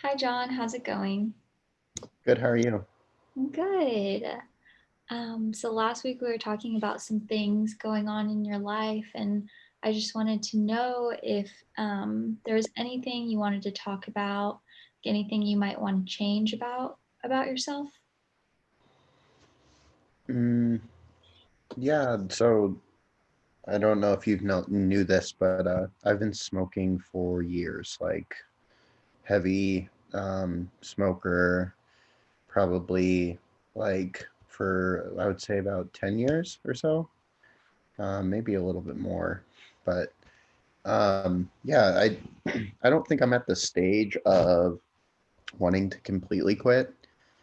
Hi, John. How's it going? Good, how are you? Good. So last week we were talking about some things going on in your life, and I just wanted to know if there was anything you wanted to talk about, anything you might want to change about yourself. Mm, yeah, so I don't know if you knew this, but I've been smoking for years, like heavy smoker, probably like for I would say about 10 years or so, maybe a little bit more. But yeah, I don't think I'm at the stage of wanting to completely quit.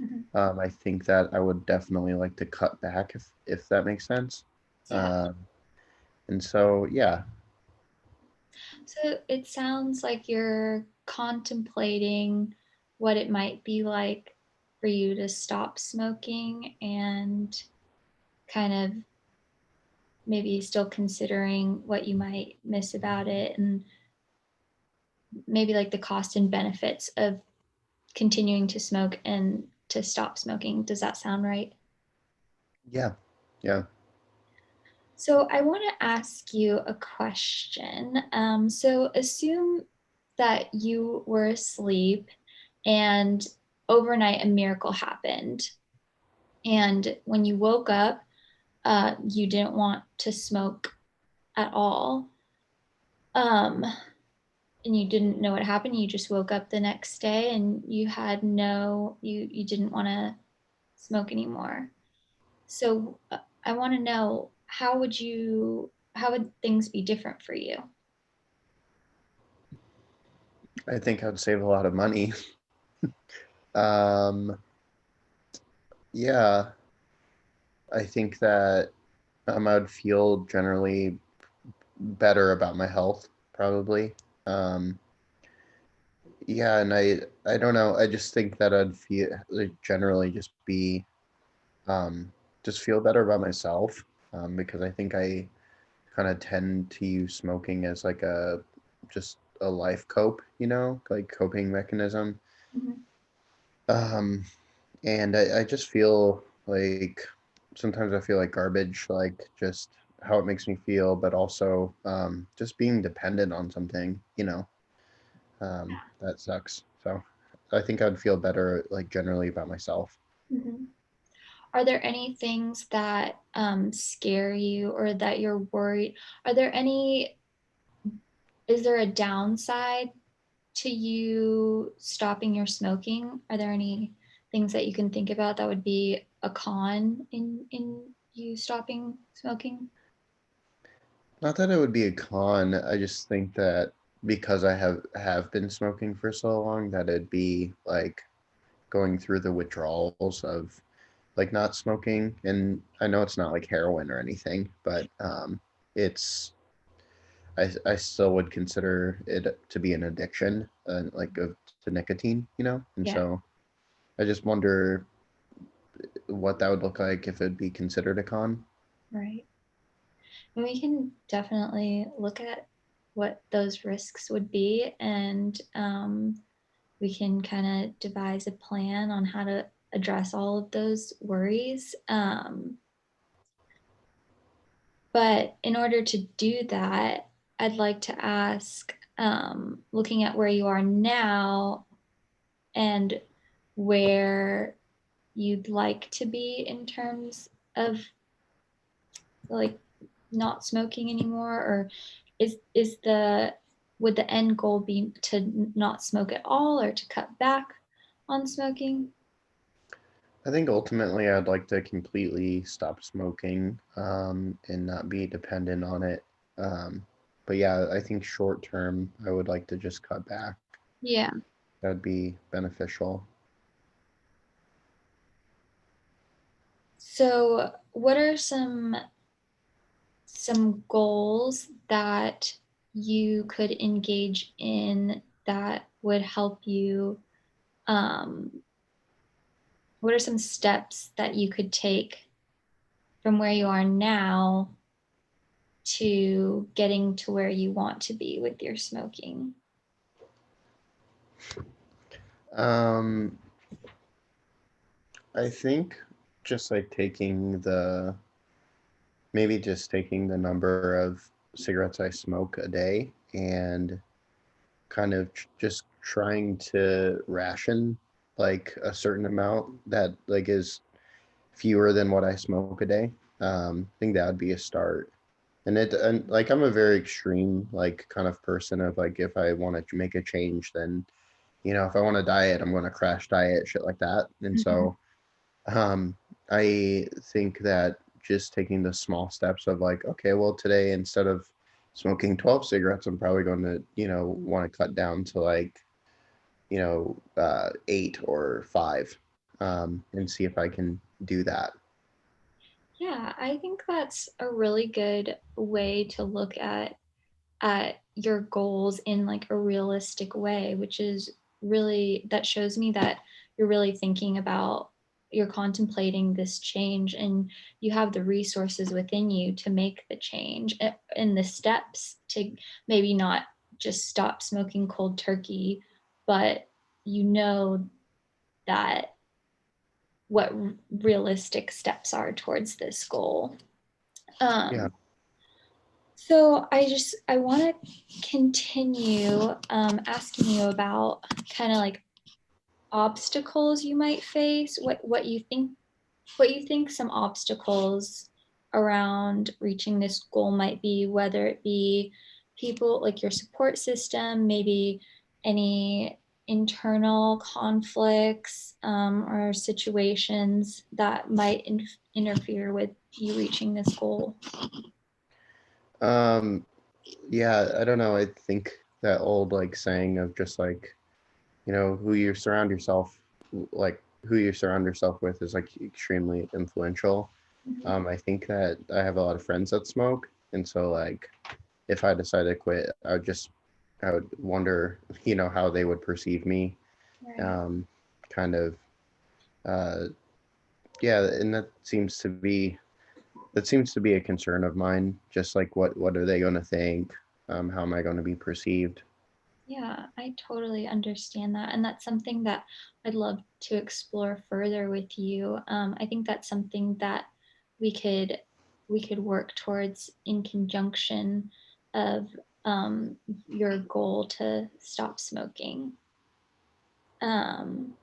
Mhm. I think that I would definitely like to cut back if that makes sense. Yeah. Um, And so, yeah, So it sounds like you're contemplating what it might be like for you to stop smoking and kind of maybe still considering what you might miss about it and maybe like the cost and benefits of continuing to smoke and to stop smoking. Does that sound right? yeah, yeah. So I want to ask you a question. So assume that you were asleep and overnight a miracle happened. And when you woke up, you didn't want to smoke at all. Um, and you didn't know what happened. You just woke up the next day and you had you didn't want to smoke anymore. So I want to know how would things be different for you? I think I'd save a lot of money. Um, yeah, I think that I would feel generally better about my health, probably. Um, yeah, and I don't know. I just think that I'd feel like generally um, just feel better about myself, because I think I kind of tend to use smoking as like just a life like coping mechanism. Mhm. Um, and I just feel like sometimes I feel like garbage, like just how it makes me feel, but also just being dependent on something, that sucks. So I think I'd feel better, like generally about myself. Mhm. Are there any things that scare you or that you're worried? Are there any, is there a downside to you stopping your smoking? Are there any things that you can think about that would be a con in you stopping smoking? Not that it would be a con. I just think that because I have been smoking for so long, that it'd be like going through the withdrawals of like not smoking. And I know it's not like heroin or anything, but it's I still would consider it to be an addiction, to nicotine. And Yeah, so I just wonder what that would look like if it'd be considered a con. right. And we can definitely look at what those risks would be, and we can kind of devise a plan on how to address all of those worries. But in order to do that, I'd like to ask, looking at where you are now and where you'd like to be in terms of like not smoking anymore, or is the would the end goal be to not smoke at all or to cut back on smoking? I think ultimately I'd like to completely stop smoking, and not be dependent on it. But yeah, I think short term I would like to just cut back. Yeah. That'd be beneficial. So what are some goals that you could engage in that would help you, um, what are some steps that you could take from where you are now to getting to where you want to be with your smoking? Um, I think just like maybe just taking the number of cigarettes I smoke a day and kind of just trying to ration like a certain amount that like is fewer than what I smoke a day. I think that would be a start. And like I'm a very extreme like kind of person of like if I want to make a change, then if I want to diet, I'm going to crash diet, shit like that. And Mhm. so um, I think that just taking the small steps of like, okay, well, today instead of smoking 12 cigarettes, I'm probably going to, want to cut down to like, 8 or 5, and see if I can do that. Yeah, I think that's a really good way to look at your goals in like a realistic way, which is really that shows me that you're really thinking about you're contemplating this change and you have the resources within you to make the change and the steps to maybe not just stop smoking cold turkey, but you know that what realistic steps are towards this goal. Yeah. Um, so I want to continue asking you about kind of like obstacles you might face. What you think some obstacles around reaching this goal might be, whether it be people like your support system, maybe any internal conflicts or situations that might interfere with you reaching this goal. Um, yeah, I don't know. I think that old like saying of just like, who you surround yourself like who you surround yourself with is like extremely influential. Mhm. I think that I have a lot of friends that smoke, and so like if I decided to quit, I would wonder, how they would perceive me. Right. Um, kind of, uh, yeah, and that seems to be a concern of mine. Just like what are they going to think? How am I going to be perceived? Yeah, I totally understand that. And that's something that I'd love to explore further with you. I think that's something that we could we could work towards in conjunction of your goal to stop smoking. Um,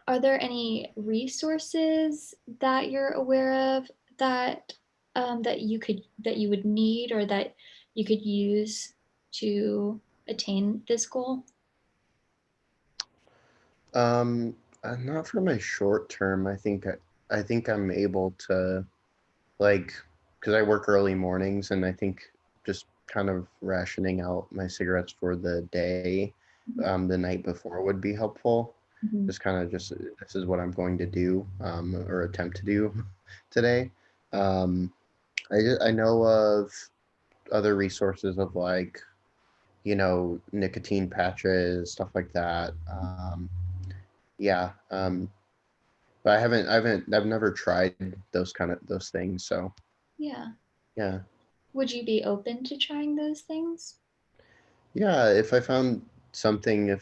are there any resources that you're aware of that that you would need or that you could use to attain this goal? Um, Not for my short term. I think I'm able to like because I work early mornings, and I think just kind of rationing out my cigarettes for the day, the night before would be helpful. Mhm. Just this is what I'm going to do, or attempt to do today. Um, I know of other resources of like nicotine patches, stuff like that. Yeah, but I've never tried those things. So Yeah. yeah. Would you be open to trying those things? Yeah, if I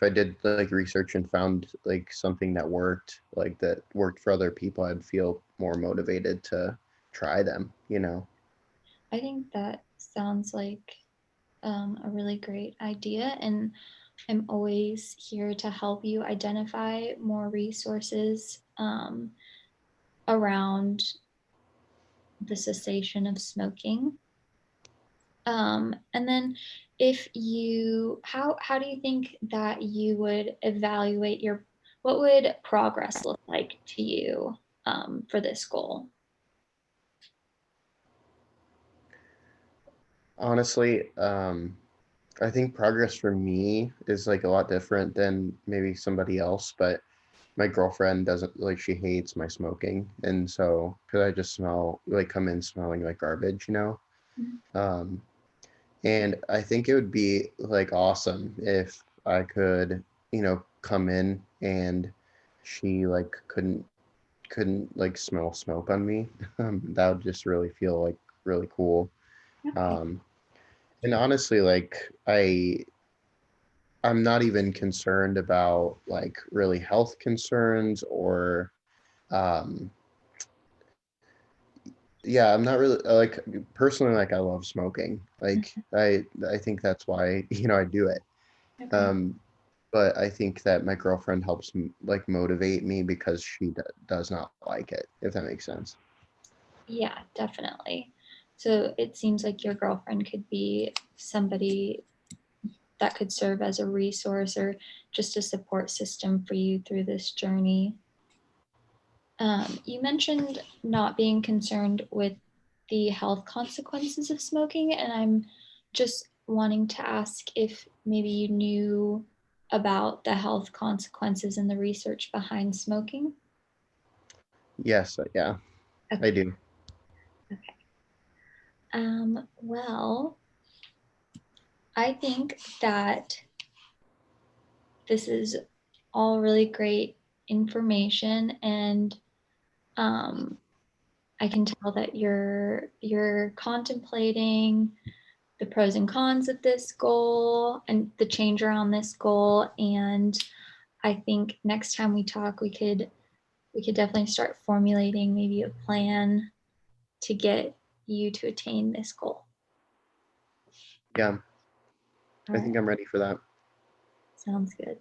did like research and found like something that worked for other people, I'd feel more motivated to try them. I think that sounds like a really great idea, and I'm always here to help you identify more resources around the cessation of smoking. And then, how do you think that you would evaluate what would progress look like to you for this goal? Honestly, I think progress for me is like a lot different than maybe somebody else, but my girlfriend doesn't like she hates my smoking, and so because I just come in smelling like garbage. Um, And I think it would be like awesome if I could, come in and she like couldn't like smell smoke on me. That would just really feel like really cool. Okay. Um, and honestly, like I'm not even concerned about like really health concerns or um yeah, I'm not really like personally like I love smoking. Like I think that's why, I do it. Okay. Um but I think that my girlfriend helps like motivate me because she does not like it, if that makes sense. Yeah, definitely. So it seems like your girlfriend could be somebody that could serve as a resource or just a support system for you through this journey. You mentioned not being concerned with the health consequences of smoking, and I'm just wanting to ask if maybe you knew about the health consequences and the research behind smoking. Yes, yeah, I Okay. do. Okay. Well, I think that this is all really great information, and um, I can tell that you're contemplating the pros and cons of this goal and the change around this goal. And I think next time we talk, we could definitely start formulating maybe a plan to get you to attain this goal. Yeah, All I right, think I'm ready for that. sounds good.